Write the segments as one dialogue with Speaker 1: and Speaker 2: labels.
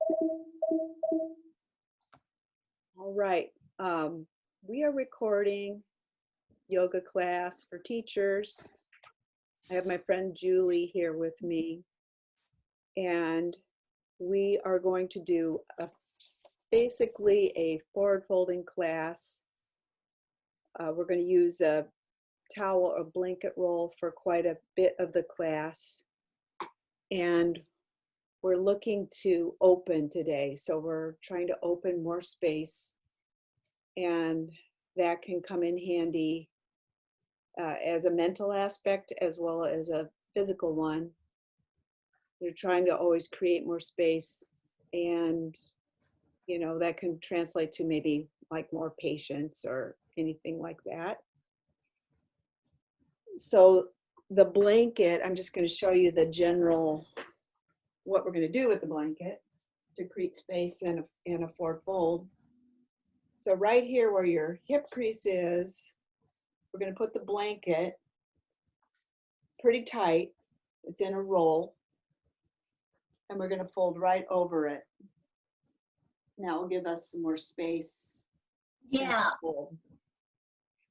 Speaker 1: All right. We are recording yoga class for teachers. I have my friend Julie here with me, and we are going to do basically a forward folding class. We're going to use a towel or blanket roll for quite a bit of the class, and we're looking to open today. So we're trying to open more space, and that can come in handy as a mental aspect as well as a physical one. You're trying to always create more space, and that can translate to maybe like more patience or anything like that. So the blanket, I'm just going to show you the general what we're going to do with the blanket to create space and a forward fold. So right here where your hip crease is, we're going to put the blanket pretty tight. It's in a roll, and we're going to fold right over it. Now will give us some more space.
Speaker 2: Yeah.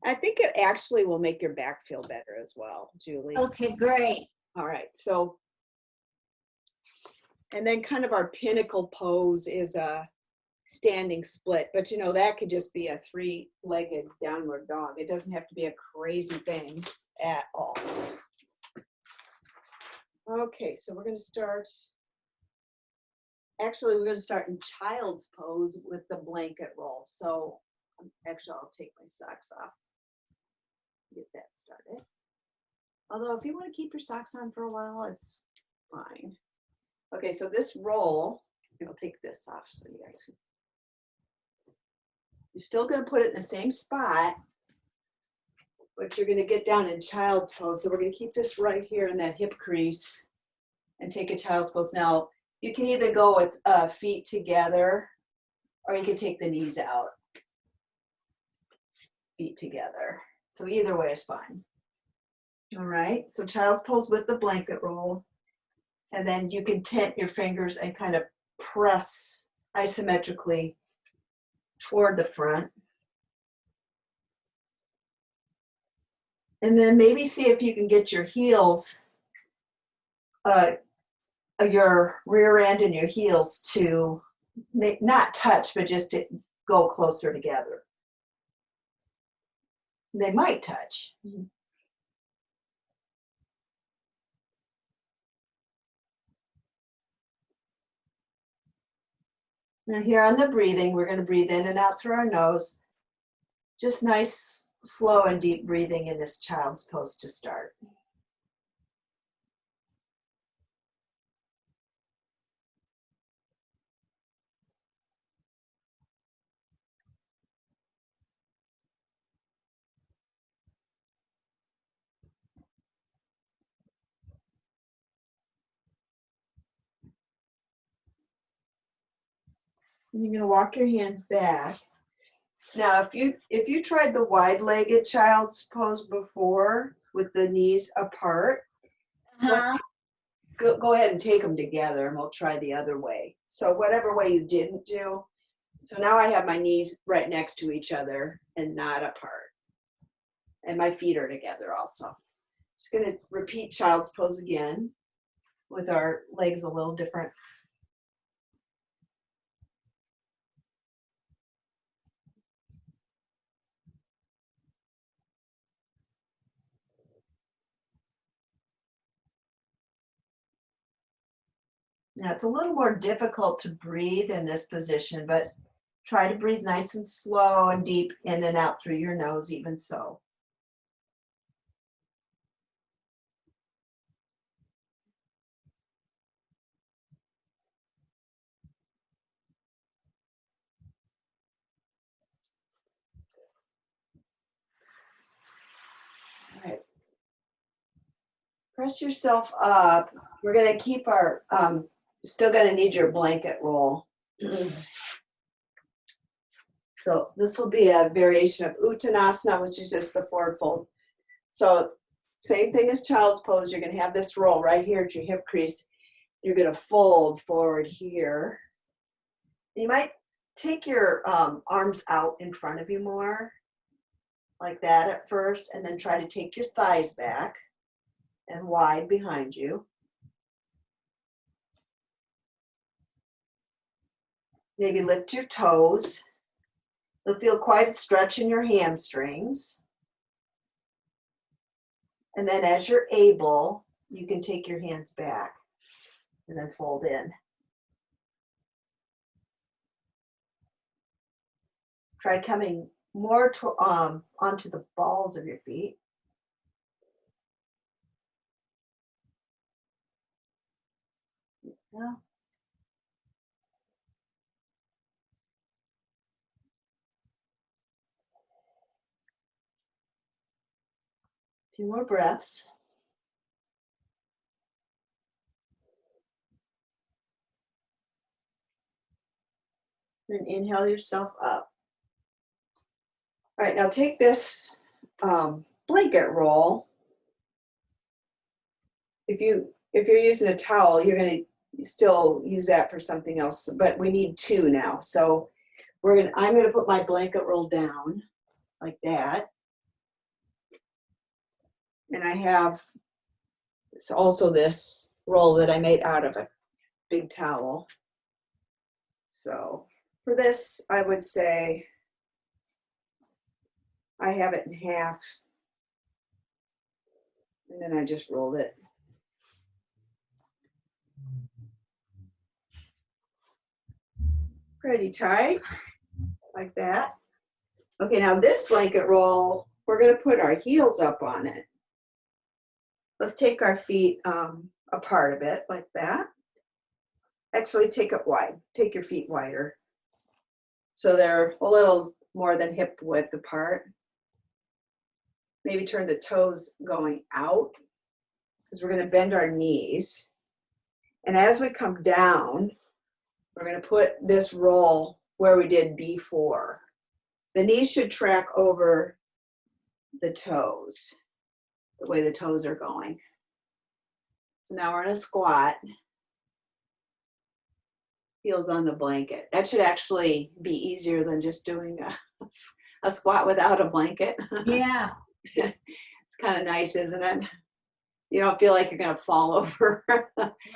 Speaker 1: I think it actually will make your back feel better as well, Julie.
Speaker 2: Okay, great.
Speaker 1: All right, so, and then kind of our pinnacle pose is a standing split, but that could just be a three-legged downward dog. It doesn't have to be a crazy thing at all. Okay, so we're going to start. Actually, we're going to start in child's pose with the blanket roll. So actually, I'll take my socks off. Get that started. Although if you want to keep your socks on for a while, it's fine. Okay, so this roll, I'll take this off so you guys can. You're still going to put it in the same spot, but you're going to get down in child's pose. So we're going to keep this right here in that hip crease and take a child's pose. Now, you can either go with feet together, or you can take the knees out. Feet together. So either way is fine. All right, so child's pose with the blanket roll. And then you can tent your fingers and kind of press isometrically toward the front. And then maybe see if you can get your heels, your rear end and your heels to not touch, but just to go closer together. They might touch. Now here on the breathing, we're going to breathe in and out through our nose. Just nice, slow and deep breathing in this child's pose to start. And you're going to walk your hands back. Now, if you tried the wide-legged child's pose before with the knees apart, go ahead and take them together, and we'll try the other way. So whatever way you didn't do. So now I have my knees right next to each other and not apart. And my feet are together also. Just going to repeat child's pose again with our legs a little different. Now it's a little more difficult to breathe in this position, but try to breathe nice and slow and deep in and out through your nose, even so. All right. Press yourself up. We're going to keep our, still going to need your blanket roll. So this will be a variation of Uttanasana, which is just the forward fold. So same thing as child's pose. You're going to have this roll right here at your hip crease. You're going to fold forward here.
Speaker 3: You might take your arms out in front of you more, like that at first, and then try to take your thighs back and wide behind you. Maybe lift your toes. You'll feel quite a stretch in your hamstrings. And then as you're able, you can take your hands back and then fold in. Try coming more onto the balls of your feet. Yeah. A few more breaths. Then inhale yourself up. All right, now take this blanket roll. If you're using a towel, you're going to still use that for something else, but we need two now. So I'm going to put my blanket roll down like that. And I have also this roll that I made out of a big towel. So for this, I would say I have it in half, and then I just rolled it. Pretty tight, like that. Okay, now this blanket roll, we're going to put our heels up on it. Let's take our feet apart a bit, like that. Actually, take it wide. Take your feet wider. So they're a little more than hip width apart. Maybe turn the toes going out, because we're going to bend our knees. And as we come down, we're going to put this roll where we did before. The knees should track over the toes, the way the toes are going. So now we're in a squat. Heels on the blanket. That should actually be easier than just doing a squat without a blanket.
Speaker 2: Yeah.
Speaker 3: It's kind of nice, isn't it? You don't feel like you're going to fall over.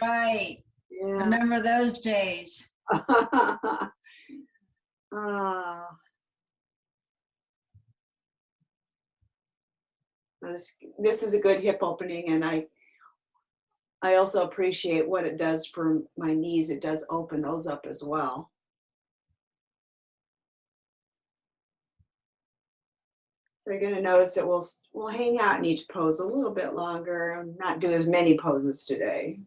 Speaker 2: Right.
Speaker 3: Yeah.
Speaker 2: Remember those days.
Speaker 3: This is a good hip opening, and I also appreciate what it does for my knees. It does open those up as well. So you're going to notice that we'll hang out in each pose a little bit longer and not do as many poses today.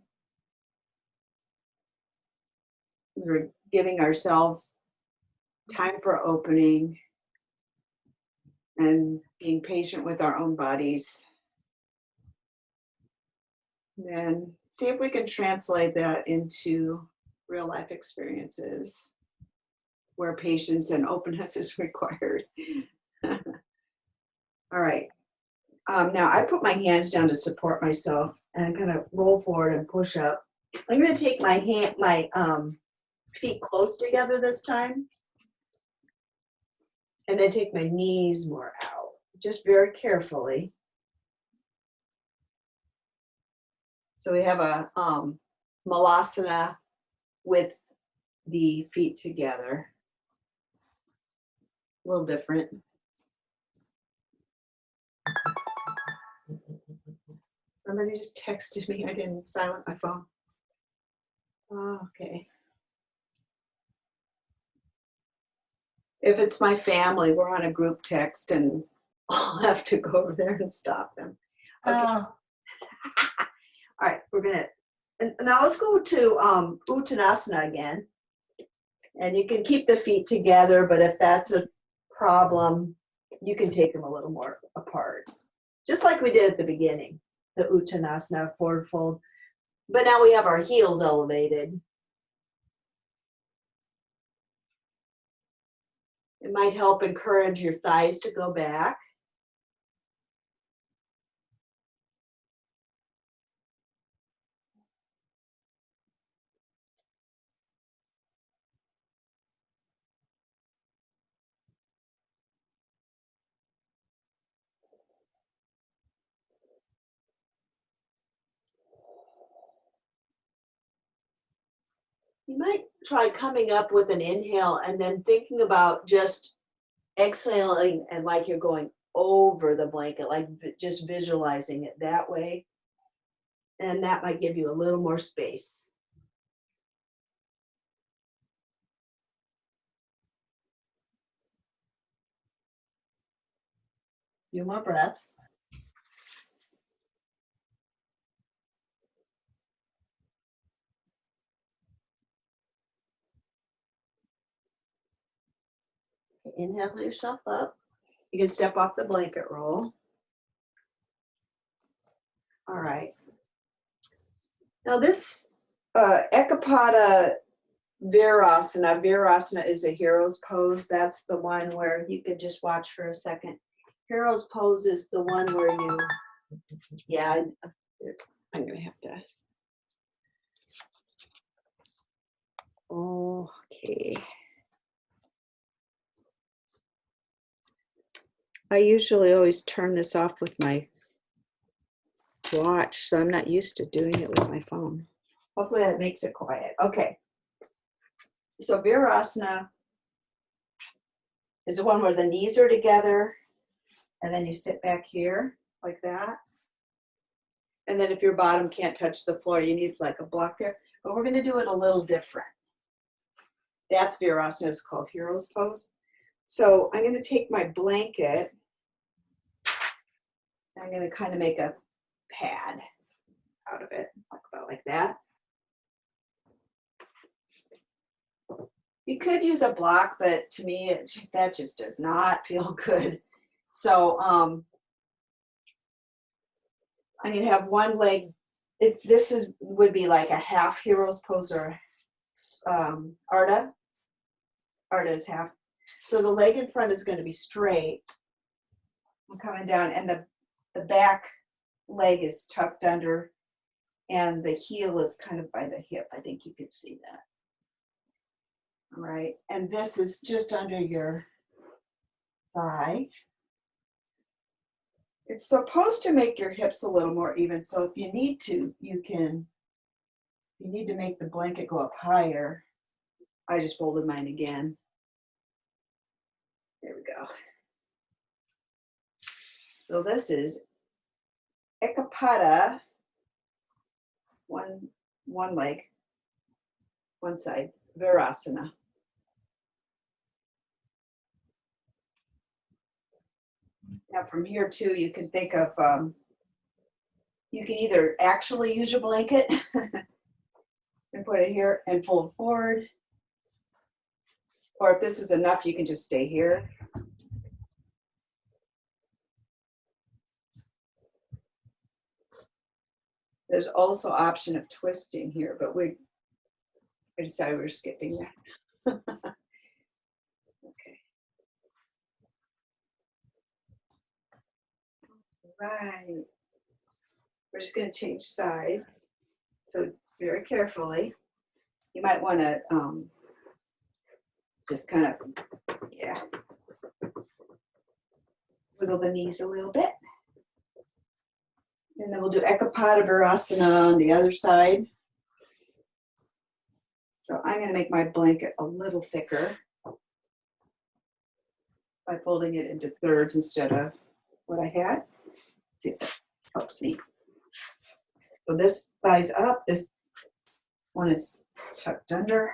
Speaker 3: We're giving ourselves time for opening and being patient with our own bodies. Then see if we can translate that into real life experiences where patience and openness is required. All right. Now I put my hands down to support myself and kind of roll forward and push up. I'm going to take my feet close together this time, and then take my knees more out, just very carefully. So we have a malasana with the feet together. A little different. Somebody just texted me. I didn't silence my phone. Oh, okay. If it's my family, we're on a group text, and I'll have to go over there and stop them. Okay.
Speaker 2: Oh,
Speaker 3: All right, we're gonna, and now let's go to Uttanasana again. And you can keep the feet together, but if that's a problem, you can take them a little more apart. Just like we did at the beginning, the Uttanasana forward fold. But now we have our heels elevated. It might help encourage your thighs to go back. You might try coming up with an inhale and then thinking about just exhaling and like you're going over the blanket, like just visualizing it that way. And that might give you a little more space. Few more breaths. Inhale yourself up. You can step off the blanket roll. All right. Now this Ekapada Virasana. Virasana is a hero's pose. That's the one where you could just watch for a second. Hero's pose is the one where you, yeah, I'm gonna have to. Okay.
Speaker 1: I usually always turn this off with my watch, so I'm not used to doing it with my phone.
Speaker 3: Hopefully that makes it quiet. Okay. So Virasana is the one where the knees are together and then you sit back here like that. And then if your bottom can't touch the floor, you need like a block there. But we're going to do it a little different. That's Virasana. It's called hero's pose. So I'm going to take my blanket. I'm going to kind of make a pad out of it, about like that. You could use a block, but to me, that just does not feel good. So I'm going to have one leg. This would be like a half hero's pose or Arda. Arda is half. So the leg in front is going to be straight. I'm coming down, and the back leg is tucked under, and the heel is kind of by the hip. I think you could see that. All right, and this is just under your thigh. It's supposed to make your hips a little more even, so if you need to, you can. You need to make the blanket go up higher. I just folded mine again. There we go. So this is Ekapada, one leg, one side, Virasana. Now from here too, you can think of, you can either actually use your blanket and put it here and fold forward, or if this is enough, you can just stay here. There's also option of twisting here, but we decided we're skipping that. Okay. Right. We're just going to change sides. So very carefully. You might want to just kind of, yeah, wiggle the knees a little bit. And then we'll do Ekapada Virasana on the other side. So I'm going to make my blanket a little thicker by folding it into thirds instead of what I had. Let's see if that helps me. So this thigh's up, this one is tucked under.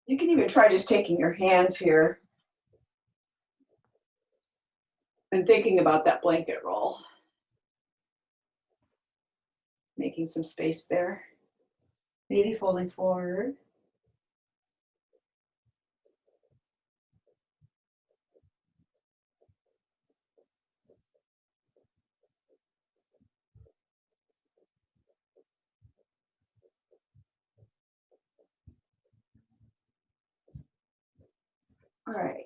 Speaker 3: You can even try just taking your hands here and thinking about that blanket roll. Making some space there. Maybe folding forward. All right.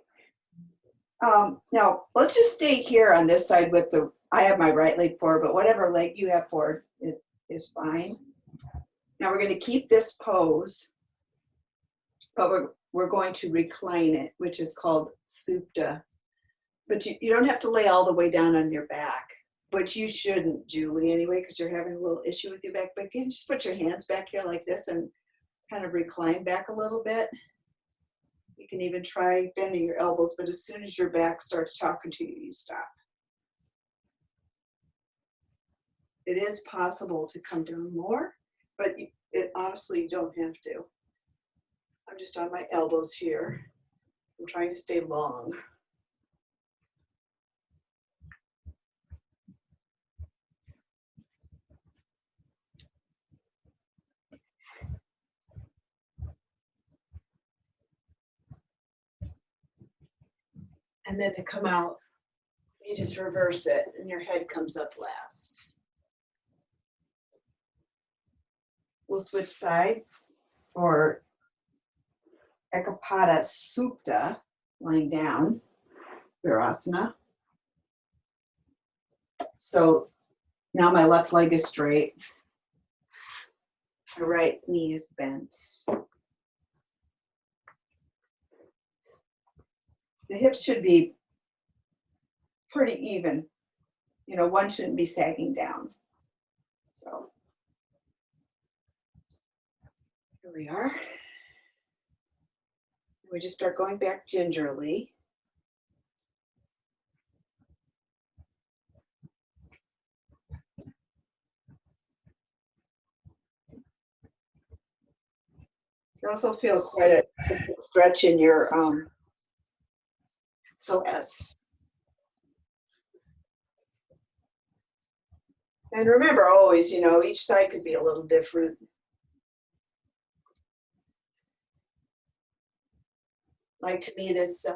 Speaker 3: Now let's just stay here on this side with the, I have my right leg forward, but whatever leg you have forward is fine. Now we're going to keep this pose, but we're going to recline it, which is called supta. But you don't have to lay all the way down on your back. which you shouldn't, Julie, anyway, because you're having a little issue with your back. But you can just put your hands back here like this and kind of recline back a little bit. You can even try bending your elbows, but as soon as your back starts talking to you, you stop. It is possible to come down more, but it honestly, you don't have to. I'm just on my elbows here. I'm trying to stay long. And then to come out, you just reverse it and your head comes up last. We'll switch sides for Ekapada Supta, lying down, Virasana. So now my left leg is straight. My right knee is bent. The hips should be pretty even. You know, one shouldn't be sagging down. So here we are. We just start going back gingerly. You also feel quite a stretch in your psoas. And remember always, you know, each side could be a little different. Like to me, this,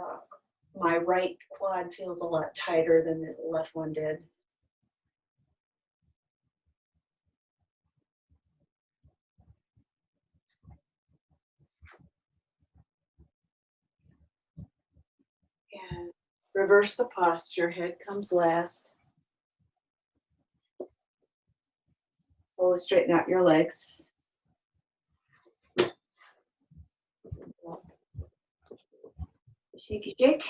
Speaker 3: my right quad feels a lot tighter than the left one did. And reverse the posture, head comes last. Slowly straighten out your legs. Shaky shake.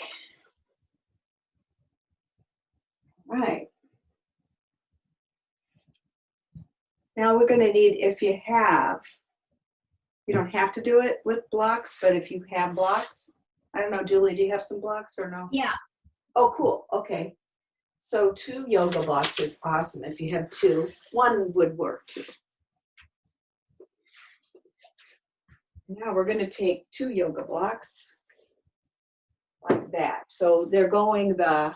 Speaker 3: Right. Now we're going to need, if you don't have to do it with blocks, but if you have blocks, I don't know, Julie, do you have some blocks or no?
Speaker 2: Yeah.
Speaker 3: Oh, cool. Okay. So 2 yoga blocks is awesome. If you have 2, 1 would work too. Now we're going to take 2 yoga blocks like that. So they're going the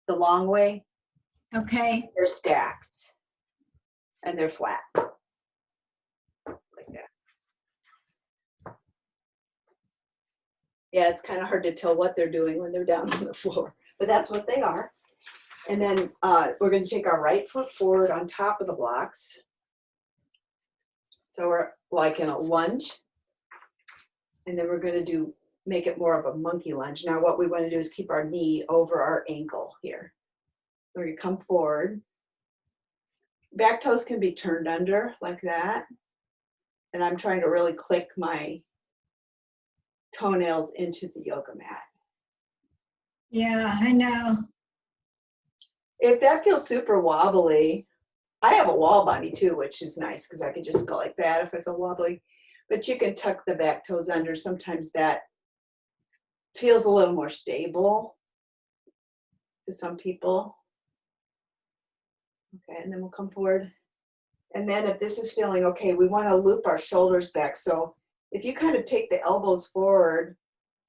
Speaker 3: long way.
Speaker 2: Okay.
Speaker 3: They're stacked and they're flat like that. Yeah, it's kind of hard to tell what they're doing when they're down on the floor, but that's what they are. And then we're going to take our right foot forward on top of the blocks. So we're like in a lunge. And then we're going to make it more of a monkey lunge. Now what we want to do is keep our knee over our ankle here. We're going to come forward. Back toes can be turned under like that. And I'm trying to really click my toenails into the yoga mat.
Speaker 2: Yeah, I know.
Speaker 3: If that feels super wobbly, I have a wall body too, which is nice because I can just go like that if I feel wobbly. But you can tuck the back toes under. Sometimes that feels a little more stable to some people. Okay, and then we'll come forward. And then if this is feeling okay, we want to loop our shoulders back. So if you kind of take the elbows forward,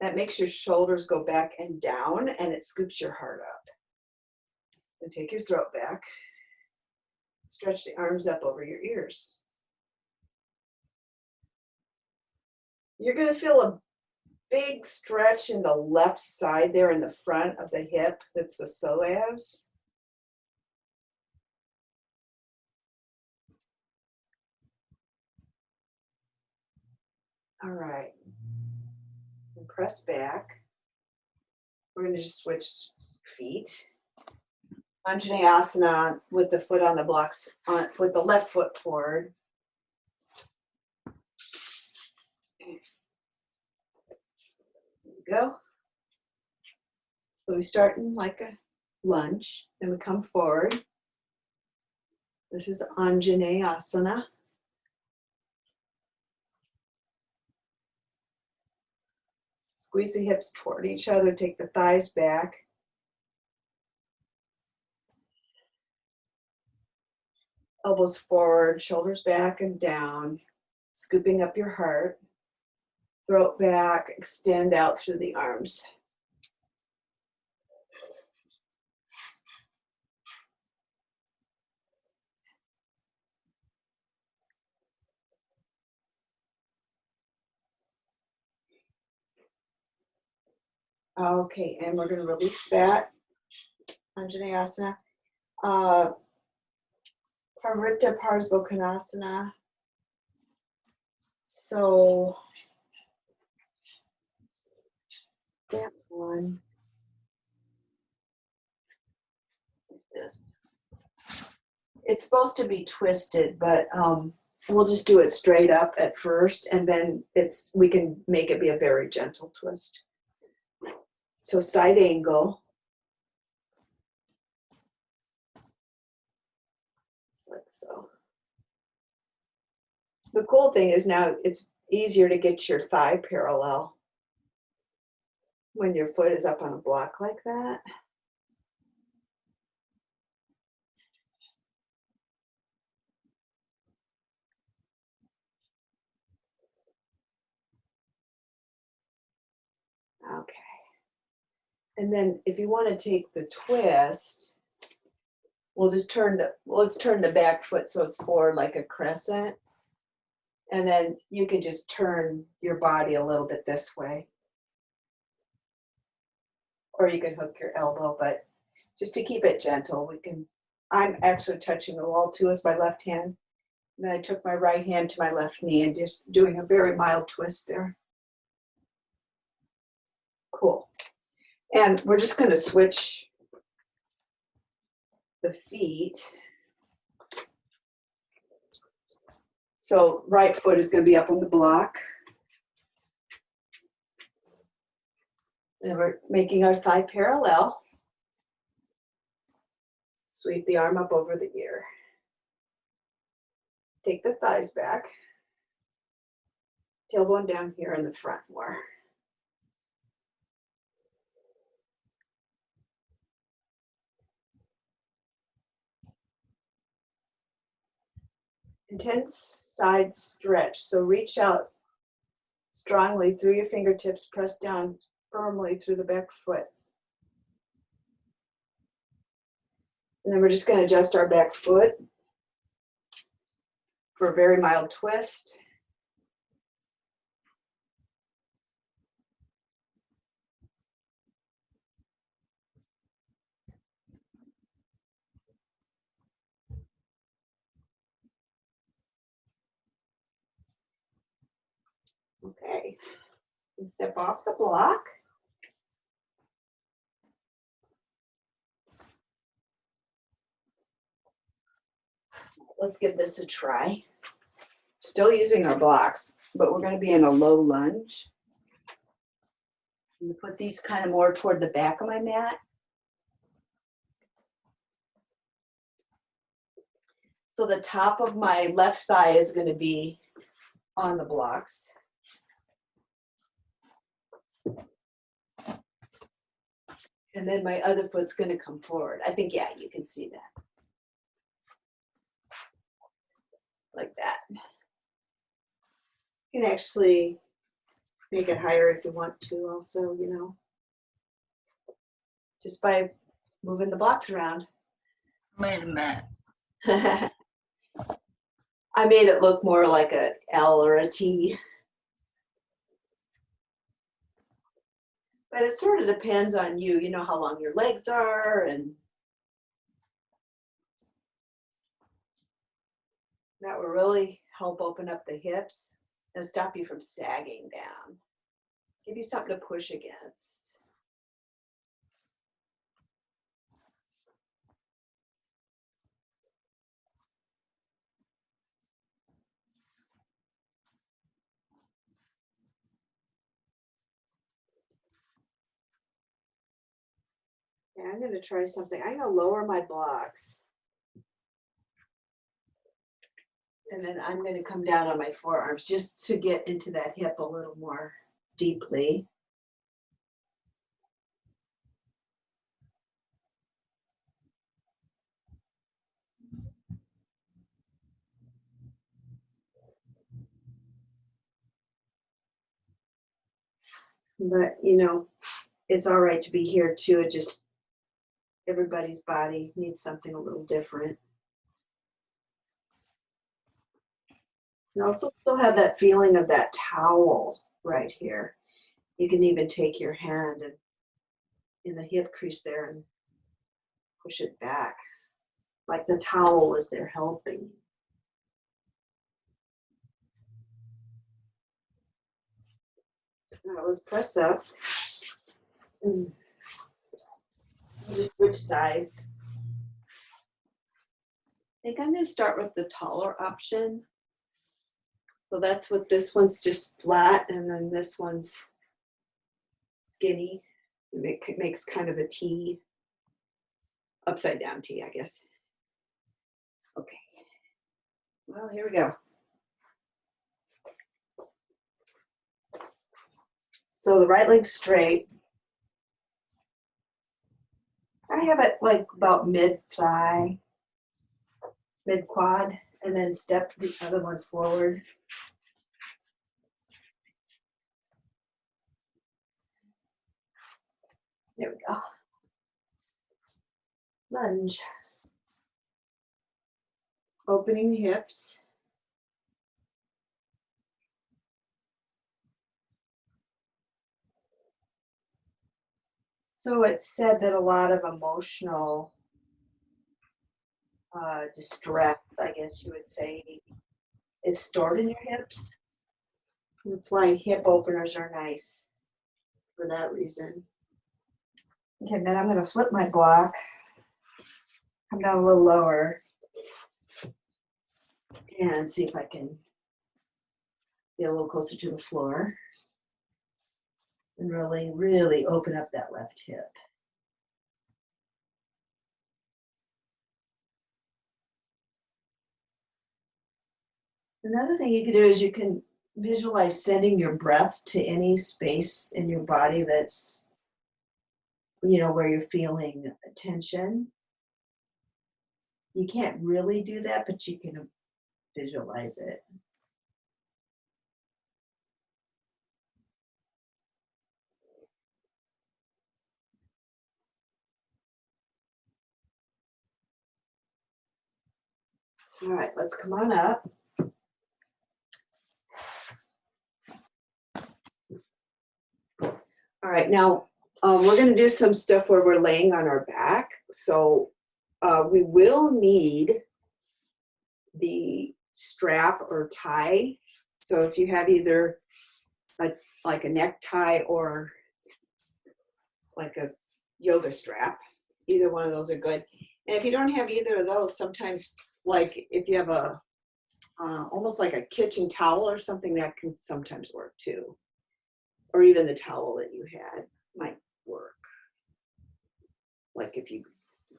Speaker 3: that makes your shoulders go back and down and it scoops your heart up. So take your throat back. Stretch the arms up over your ears. You're going to feel a big stretch in the left side there in the front of the hip. That's the psoas. All right. And press back. We're going to just switch feet. Anjaneyasana with the foot on the blocks, with the left foot forward. There we go. So we start in like a lunge. Then we come forward. This is Anjaneyasana. Squeeze the hips toward each other, take the thighs back. Elbows forward, shoulders back and down, scooping up your heart. Throat back, extend out through the arms. Okay, and we're going to release that. Anjaneyasana. Paritta Parsvottanasana. So that one. This. It's supposed to be twisted, but we'll just do it straight up at first, and then we can make it be a very gentle twist. So side angle. Just like so. The cool thing is now it's easier to get your thigh parallel when your foot is up on a block like that. Okay. And then if you want to take the twist, let's turn the back foot so it's forward like a crescent. And then you can just turn your body a little bit this way. Or you can hook your elbow, but just to keep it gentle, I'm actually touching the wall too with my left hand. And then I took my right hand to my left knee and just doing a very mild twist there. Cool. And we're just going to switch the feet. So right foot is going to be up on the block. And we're making our thigh parallel. Sweep the arm up over the ear. Take the thighs back. Tailbone down here in the front more. Intense side stretch. So reach out strongly through your fingertips, press down firmly through the back foot. And then we're just going to adjust our back foot for a very mild twist. Okay, and step off the block. Let's give this a try. Still using our blocks, but we're going to be in a low lunge. I'm going to put these kind of more toward the back of my mat. So the top of my left thigh is going to be on the blocks. And then my other foot's going to come forward. I think, yeah, you can see that. Like that. You can actually make it higher if you want to also, you know, just by moving the blocks around.
Speaker 2: Wait a minute.
Speaker 3: I made it look more like a L or a T. But it sort of depends on you, you know, how long your legs are, and that will really help open up the hips and stop you from sagging down. Give you something to push against. And I'm going to try something. I'm going to lower my blocks. And then I'm going to come down on my forearms just to get into that hip a little more deeply. But, you know, it's all right to be here too. It just, everybody's body needs something a little different. And also still have that feeling of that towel right here. You can even take your hand and in the hip crease there and push it back. Like the towel is there helping. Now let's press up. Just switch sides. I think I'm going to start with the taller option. So that's what this one's just flat, and then this one's skinny. It makes kind of a T, upside down T, I guess. Okay. Well, here we go. So the right leg's straight. I have it like about mid-thigh, mid-quad, and then step the other one forward. There we go. Lunge. Opening the hips. So it's said that a lot of emotional distress, I guess you would say, is stored in your hips. That's why hip openers are nice for that reason. Okay, then I'm going to flip my block, come down a little lower, and see if I can get a little closer to the floor and really, really open up that left hip. Another thing you can do is you can visualize sending your breath to any space in your body that's, you know, where you're feeling tension. You can't really do that, but you can visualize it. All right, let's come on up. All right, now we're going to do some stuff where we're laying on our back. So we will need the strap or tie. So if you have either like a necktie or like a yoga strap, either one of those are good. And if you don't have either of those, sometimes like if you have a almost like a kitchen towel or something, that can sometimes work too. Or even the towel that you had might work. Like if you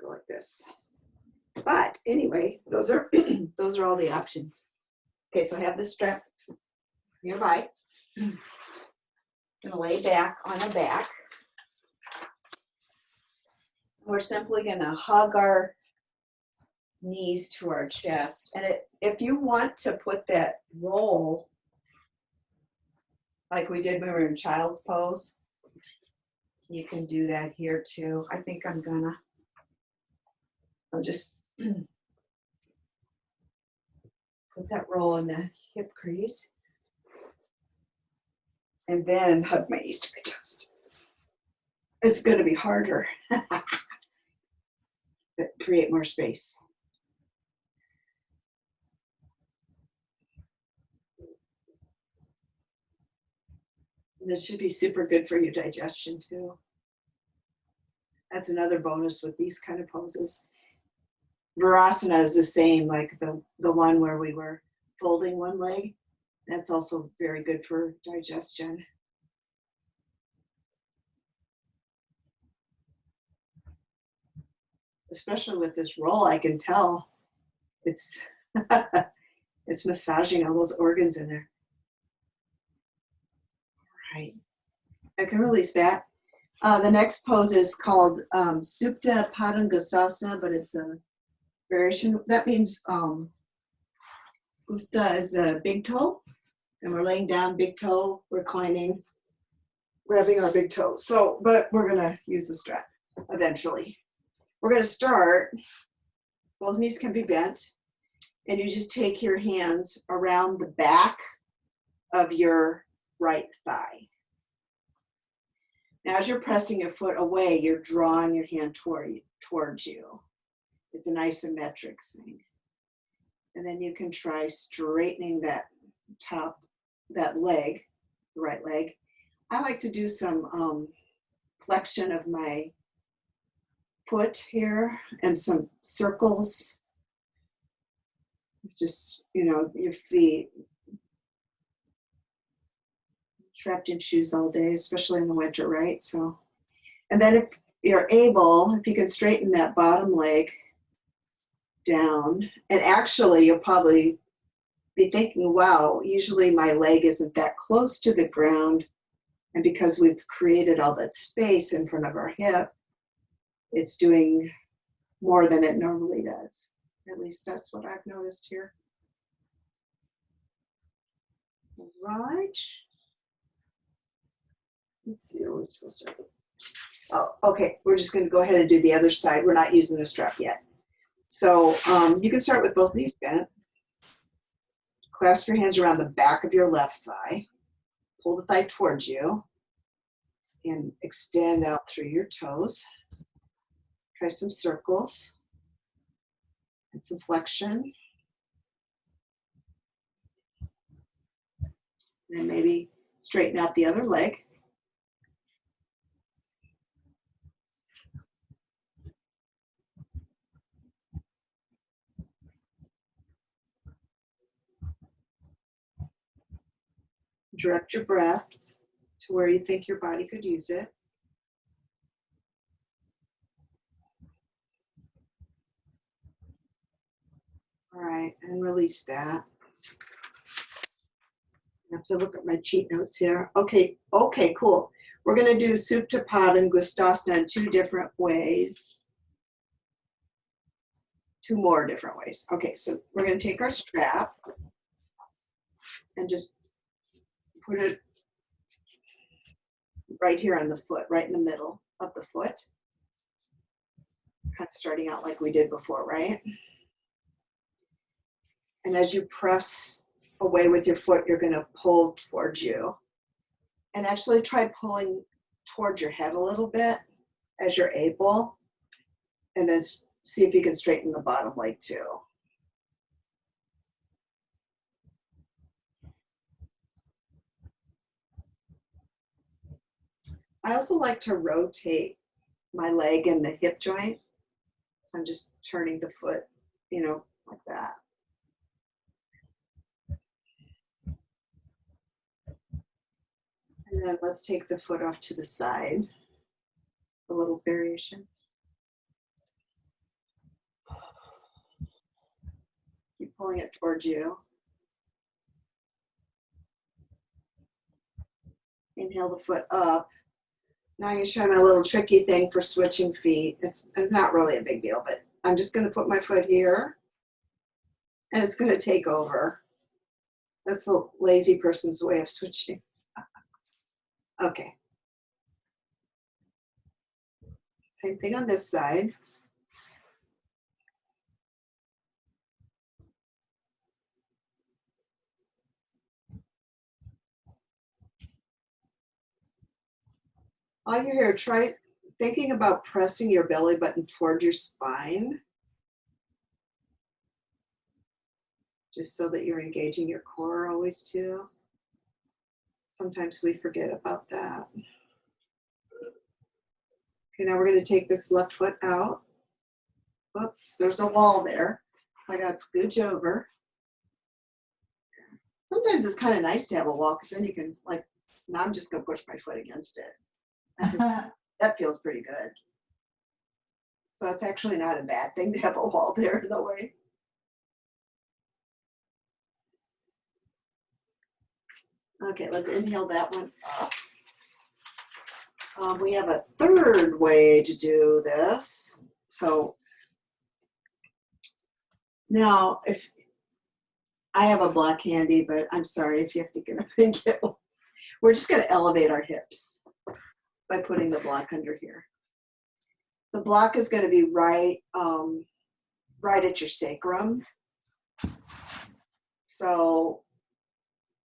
Speaker 3: go like this. But anyway, those are those are all the options. Okay, so I have this strap nearby. I'm gonna lay back on our back. We're simply gonna hug our knees to our chest. And if you want to put that roll like we did when we were in child's pose, you can do that here too. I think I'll just put that roll in the hip crease and then hug my knees to my chest. It's going to be harder, but create more space. This should be super good for your digestion too. That's another bonus with these kind of poses. Virasana is the same, like the one where we were folding one leg. That's also very good for digestion. especially with this roll, I can tell it's it's massaging all those organs in there. All right, I can release that. The next pose is called Supta Padangusasana, but it's a variation. That means Usta is a big toe, and we're laying down, big toe, reclining, grabbing our big toe. So, but we're gonna use the strap eventually. We're gonna start, both knees can be bent, and you just take your hands around the back of your right thigh. Now, as you're pressing your foot away, you're drawing your hand towards you. It's an isometric thing. And then you can try straightening that leg, the right leg. I like to do some flexion of my foot here and some circles. Just, your feet trapped in shoes all day, especially in the winter, right? So, and then if you're able, if you can straighten that bottom leg down, and actually you'll probably be thinking, wow, usually my leg isn't that close to the ground, and because we've created all that space in front of our hip, it's doing more than it normally does. At least that's what I've noticed here. All right. Let's see where we're supposed to. Oh, okay. We're just going to go ahead and do the other side. We're not using the strap yet. So you can start with both knees bent. Clasp your hands around the back of your left thigh. Pull the thigh towards you and extend out through your toes. Try some circles and some flexion. And maybe straighten out the other leg. Direct your breath to where you think your body could use it. All right, and release that. I have to look at my cheat notes here. Okay, cool. We're going to do Supta Padangusasana in two different ways. Two more different ways. Okay, so we're going to take our strap and just put it right here on the foot, right in the middle of the foot. Kind of starting out like we did before, right? And as you press away with your foot, you're going to pull towards you. And actually try pulling towards your head a little bit as you're able. And then see if you can straighten the bottom leg too. I also like to rotate my leg and the hip joint. So I'm just turning the foot, like that. And then let's take the foot off to the side. A little variation. Keep pulling it towards you. Inhale the foot up. Now I'm going to show you my little tricky thing for switching feet. It's not really a big deal, but I'm just going to put my foot here, and it's going to take over. That's the lazy person's way of switching. Okay. Same thing on this side. While you're here, try thinking about pressing your belly button toward your spine, just so that you're engaging your core always too. Sometimes we forget about that. Okay, now we're going to take this left foot out. Oops, there's a wall there. I got to scooch over. Sometimes it's kind of nice to have a wall because then you can, now I'm just going to push my foot against it. That feels pretty good. So it's actually not a bad thing to have a wall there in the way. Okay, let's inhale that one up. We have a third way to do this. So now, if I have a block handy, but I'm sorry if you have to get up and get one. We're just going to elevate our hips by putting the block under here. The block is going to be right at your sacrum. So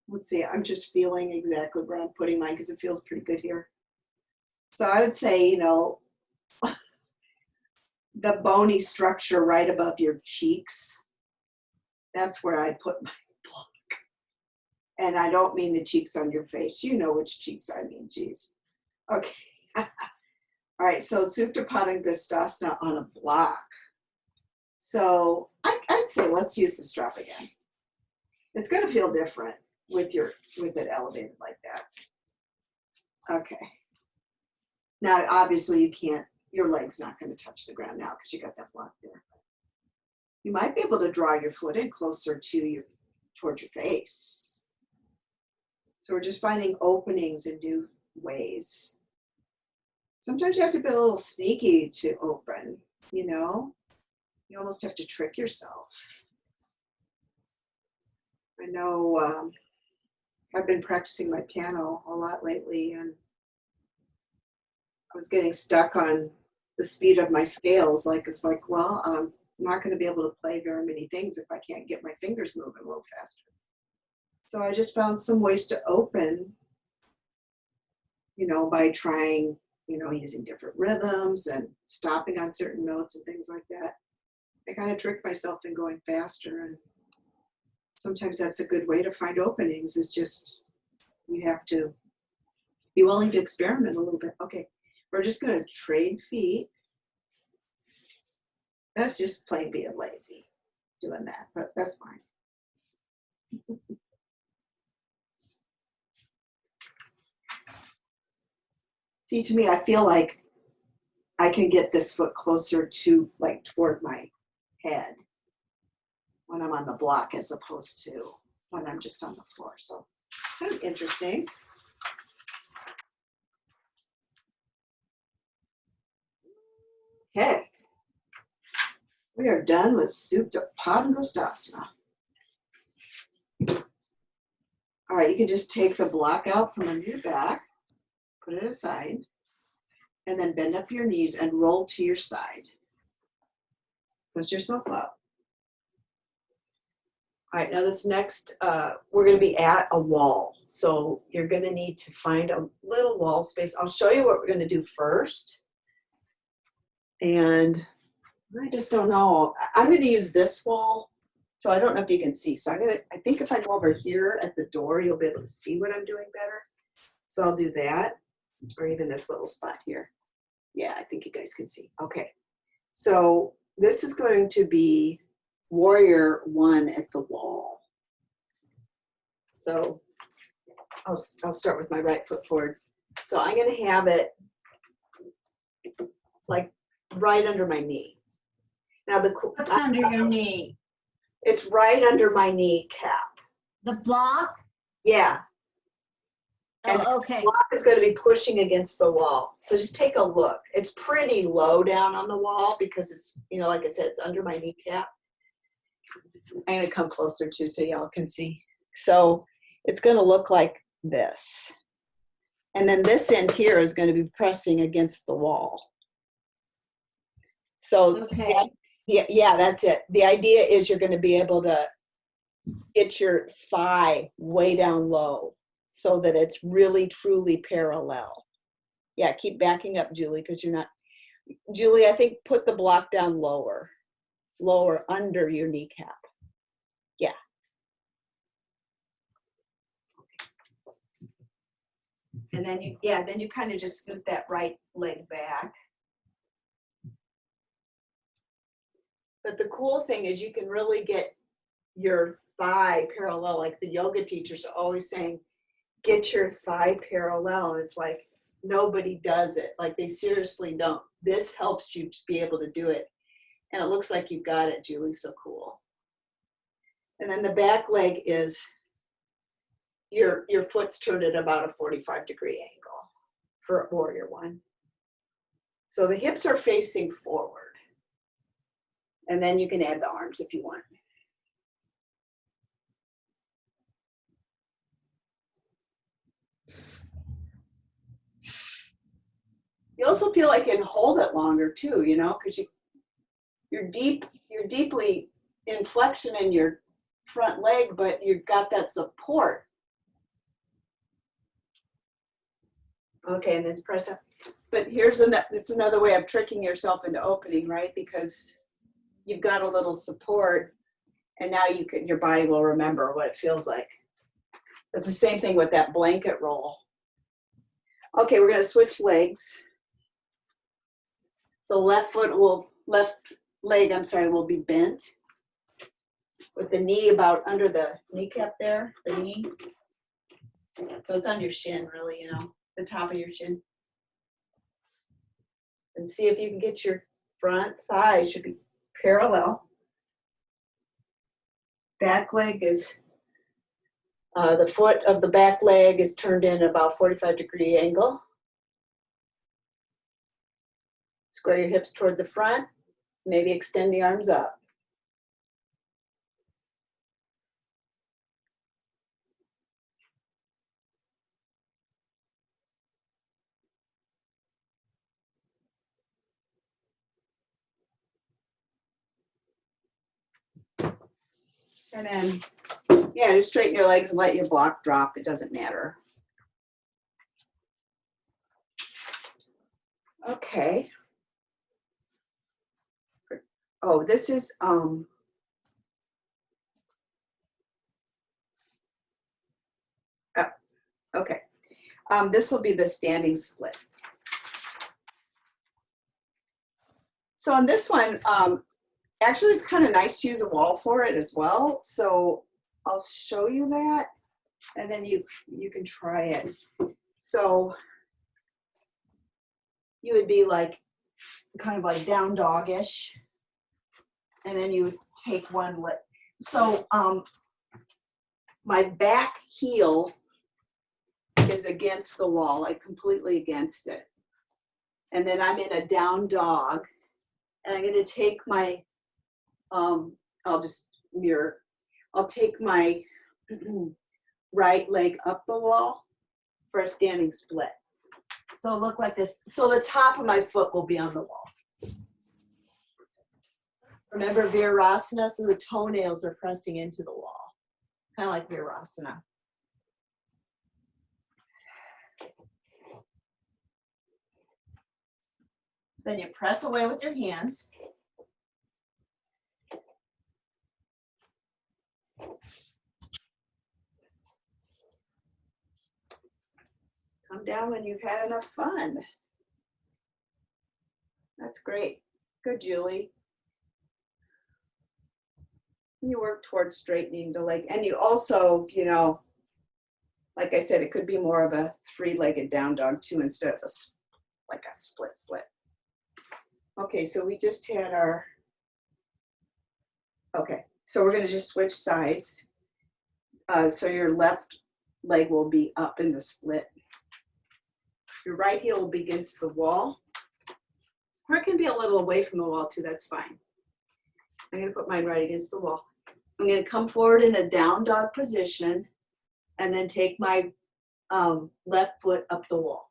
Speaker 3: let's see, I'm just feeling exactly where I'm putting mine because it feels pretty good here. So I would say, you know, the bony structure right above your cheeks, that's where I put my block. And I don't mean the cheeks on your face. You know which cheeks I mean, geez. Okay. All right, so Supta Padangusthasana on a block. So I'd say let's use the strap again. It's going to feel different with it elevated like that. Okay. Now, obviously, you can't. Your leg's not going to touch the ground now because you got that block there. You might be able to draw your foot in closer towards your face. So we're just finding openings in new ways. Sometimes you have to be a little sneaky to open, you know? You almost have to trick yourself. I know I've been practicing my piano a lot lately, and I was getting stuck on the speed of my scales. Like, it's like, well, I'm not going to be able to play very many things if I can't get my fingers moving a little faster. So I just found some ways to open, you know, by trying, you know, using different rhythms and stopping on certain notes and things like that. I kind of tricked myself in going faster, and sometimes that's a good way to find openings. Is just, you have to be willing to experiment a little bit. Okay, we're just going to trade feet. That's just plain being lazy doing that, but that's fine. See, to me, I feel like I can get this foot closer to, like, toward my head when I'm on the block as opposed to when I'm just on the floor. So kind of interesting. Okay. We are done with Supta Padangusthasana. All right, you can just take the block out from under your back, put it aside, and then bend up your knees and roll to your side. Push yourself up. All right, now this next, we're going to be at a wall. So you're going to need to find a little wall space. I'll show you what we're going to do first. And I just don't know. I'm going to use this wall. So I don't know if you can see. So I think if I go over here at the door, you'll be able to see what I'm doing better. So I'll do that, or even this little spot here. Yeah, I think you guys can see. Okay. So this is going to be warrior one at the wall. So I'll start with my right foot forward. So I'm going to have it like right under my knee. Now
Speaker 2: What's under your knee?
Speaker 3: It's right under my kneecap.
Speaker 2: The block?
Speaker 3: Yeah. And
Speaker 2: Oh, okay.
Speaker 3: the block is going to be pushing against the wall. So just take a look. It's pretty low down on the wall because it's, you know, like I said, it's under my kneecap. I'm going to come closer too so y'all can see. So it's going to look like this. And then this end here is going to be pressing against the wall. So
Speaker 2: Okay.
Speaker 3: yeah, that's it. The idea is you're going to be able to get your thigh way down low so that it's really, truly parallel. Yeah, keep backing up, Julie, because you're not. Julie, I think put the block down lower under your kneecap. Yeah. And then you kind of just scoot that right leg back. But the cool thing is you can really get your thigh parallel, like the yoga teachers are always saying, get your thigh parallel. And it's like, nobody does it. Like they seriously don't. This helps you to be able to do it. And it looks like you've got it, Julie, so cool. And then the back leg is your foot's turned at about a 45-degree angle for warrior one. So the hips are facing forward. And then you can add the arms if you want. You also feel like you can hold it longer too, you know, because you're deeply in flexion in your front leg, but you've got that support. Okay, and then press up. But it's another way of tricking yourself into opening, right? Because you've got a little support, and now your body will remember what it feels like. It's the same thing with that blanket roll. Okay, we're gonna switch legs. So left leg will be bent with the knee about under the kneecap there, the knee. So it's on your shin, really, you know, the top of your shin. And see if you can get your front thigh should be parallel. Back leg is, the foot of the back leg is turned in about 45-degree angle. Square your hips toward the front, maybe extend the arms up. And then, yeah, just straighten your legs and let your block drop. It doesn't matter. Okay. Oh, this is, okay. This will be the standing split. So on this one, actually it's kind of nice to use a wall for it as well. So I'll show you that, and then you can try it. So you would be like, kind of like down dogish, and then you would take one leg. So my back heel is against the wall, like completely against it. And then I'm in a down dog, and I'm gonna take my, I'll just mirror. I'll take my right leg up the wall for a standing split. So it'll look like this. So the top of my foot will be on the wall. Remember Virasana, so the toenails are pressing into the wall, kind of like Virasana. Then you press away with your hands. Come down when you've had enough fun. That's great. Good, Julie. You work towards straightening the leg. And you also, you know, like I said, it could be more of a three-legged down dog too, instead of like a split. Okay, so we just had our, okay, so we're gonna just switch sides. So your left leg will be up in the split. Your right heel will be against the wall. Or it can be a little away from the wall too, that's fine. I'm gonna put mine right against the wall. I'm gonna come forward in a down dog position and then take my left foot up the wall.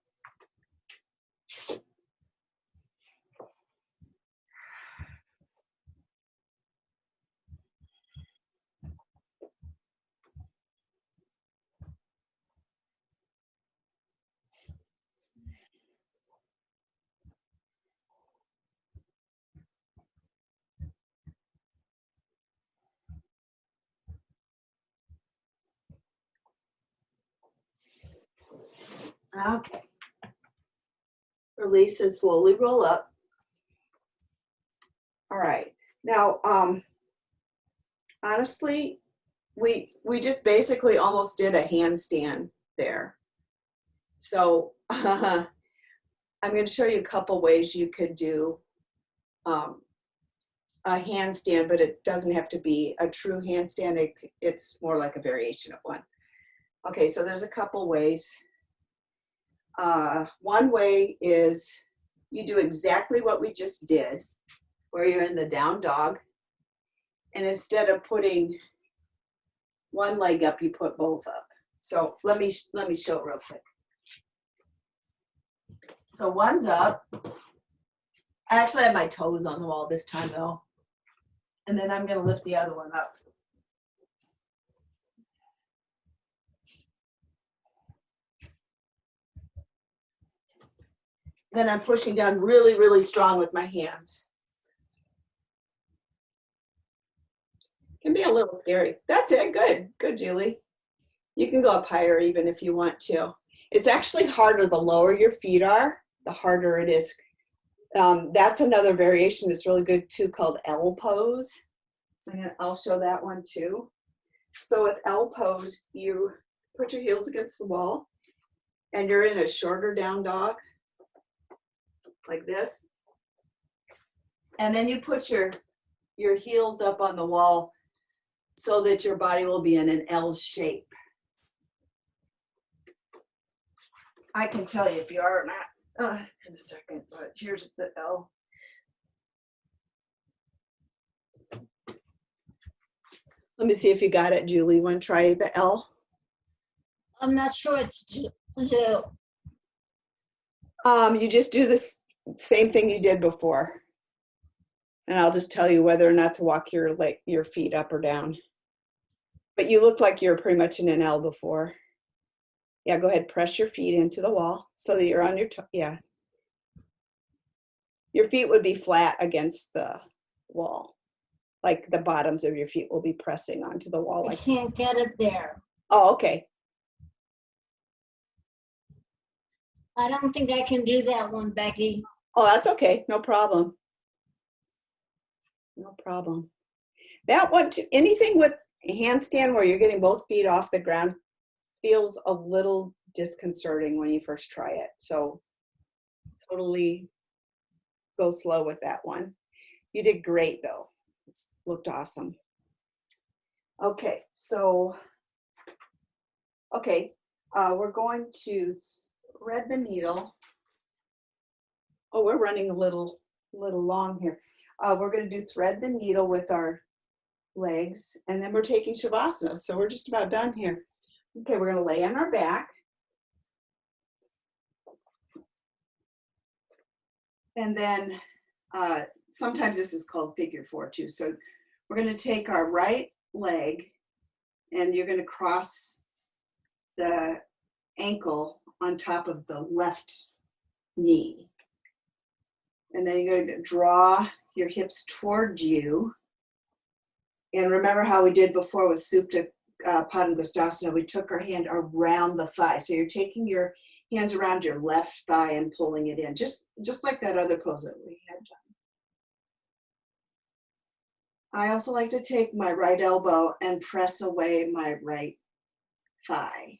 Speaker 3: Okay. Release and slowly roll up. All right. Now, honestly, we just basically almost did a handstand there. So I'm going to show you a couple ways you could do a handstand, but it doesn't have to be a true handstand. It's more like a variation of one. Okay, so there's a couple ways. One way is you do exactly what we just did, where you're in the down dog, and instead of putting one leg up, you put both up. So let me show it real quick. So one's up. I actually have my toes on the wall this time though. And then I'm gonna lift the other one up. Then I'm pushing down really, really strong with my hands. Can be a little scary. That's it, good, good, Julie. You can go up higher even if you want to. It's actually harder the lower your feet are, the harder it is. That's another variation that's really good too, called L pose. So I'll show that one too. So with L pose, you put your heels against the wall and you're in a shorter down dog, like this. And then you put your heels up on the wall so that your body will be in an L shape. I can tell you if you are or not in a second, but here's the L. Let me see if you got it, Julie. You want to try the L?
Speaker 2: I'm not sure it's to do.
Speaker 3: You just do this same thing you did before. And I'll just tell you whether or not to walk your feet up or down. But you look like you're pretty much in an L before. Yeah, go ahead, press your feet into the wall so that you're on your toe. Yeah. Your feet would be flat against the wall. Like the bottoms of your feet will be pressing onto the wall.
Speaker 2: I
Speaker 3: Like,
Speaker 2: can't get it there.
Speaker 3: oh, okay.
Speaker 2: I don't think I can do that one, Becky.
Speaker 3: Oh, that's okay. No problem. No problem. That one, anything with a handstand where you're getting both feet off the ground feels a little disconcerting when you first try it. So totally go slow with that one. You did great though. It looked awesome. Okay, so, we're going to thread the needle. Oh, we're running a little long here. We're going to do thread the needle with our legs, and then we're taking Shavasana. So we're just about done here. Okay, we're going to lay on our back. And then sometimes this is called figure four too. So we're going to take our right leg and you're going to cross the ankle on top of the left knee. And then you're going to draw your hips toward you. And remember how we did before with Supta Padangusthasana, we took our hand around the thigh. So you're taking your hands around your left thigh and pulling it in, just like that other pose that we had done. I also like to take my right elbow and press away my right thigh,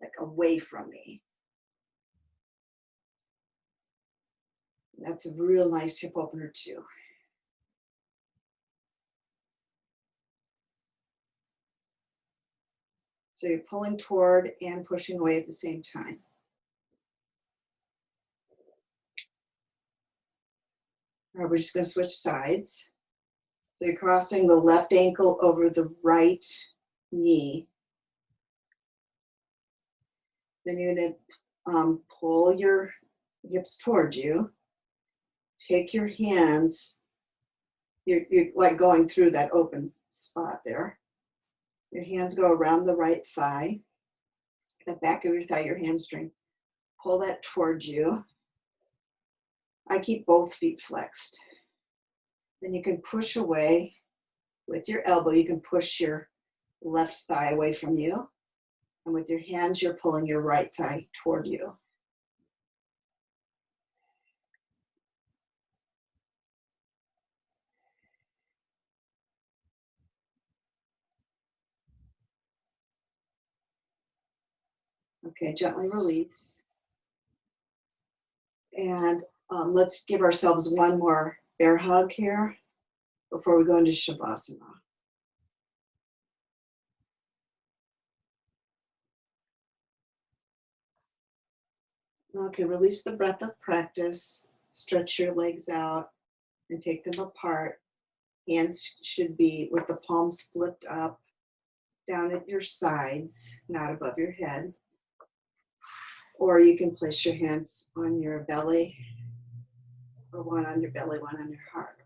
Speaker 3: like away from me. That's a real nice hip opener too. So you're pulling toward and pushing away at the same time. All right, we're just going to switch sides. So you're crossing the left ankle over the right knee. Then you're going to pull your hips towards you. Take your hands, you're like going through that open spot there. Your hands go around the right thigh, the back of your thigh, your hamstring. Pull that towards you. I keep both feet flexed. Then you can push away with your elbow. You can push your left thigh away from you. And with your hands, you're pulling your right thigh toward you. Okay, gently release. And let's give ourselves one more bear hug here before we go into Shavasana. Okay, release the breath of practice. Stretch your legs out and take them apart. Hands should be with the palms flipped up, down at your sides, not above your head. Or you can place your hands on your belly, or one on your belly, one on your heart.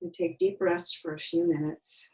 Speaker 3: And take deep rest for a few minutes.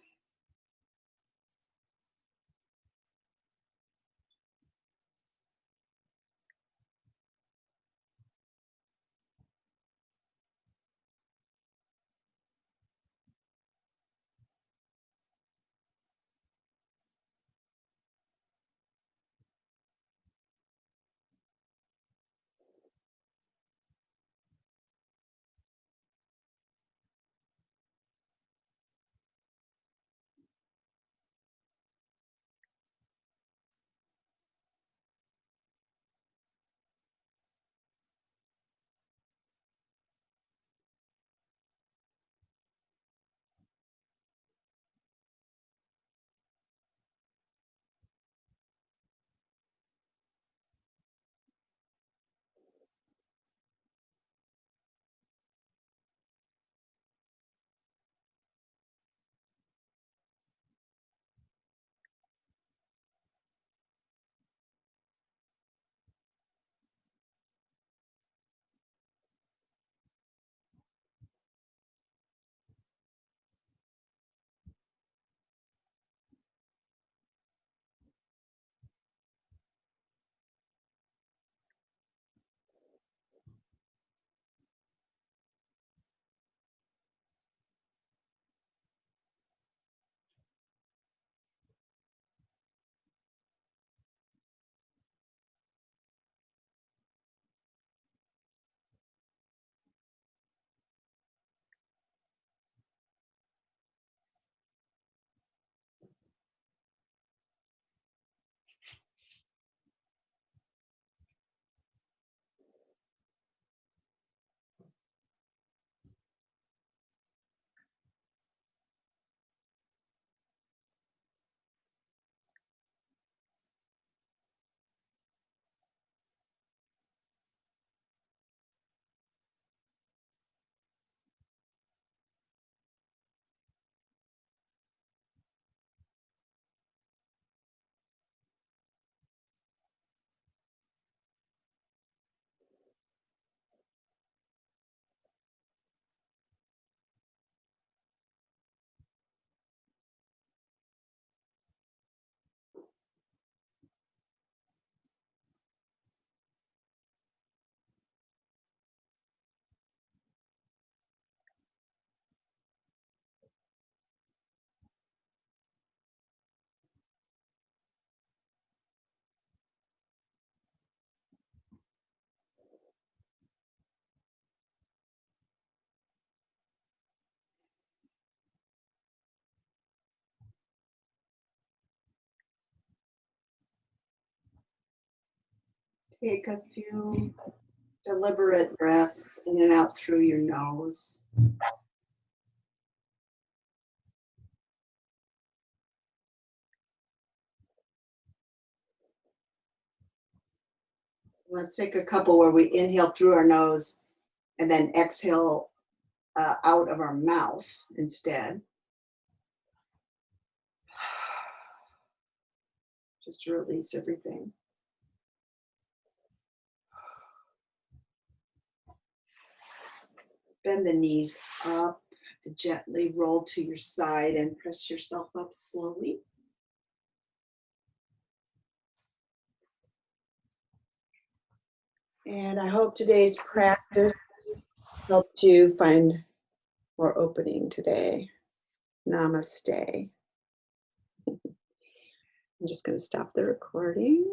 Speaker 3: Take a few deliberate breaths in and out through your nose. Let's take a couple where we inhale through our nose and then exhale out of our mouth instead. Just to release everything. Bend the knees up, gently roll to your side and press yourself up slowly. And I hope today's practice helped you find more opening today. Namaste. I'm just going to stop the recording.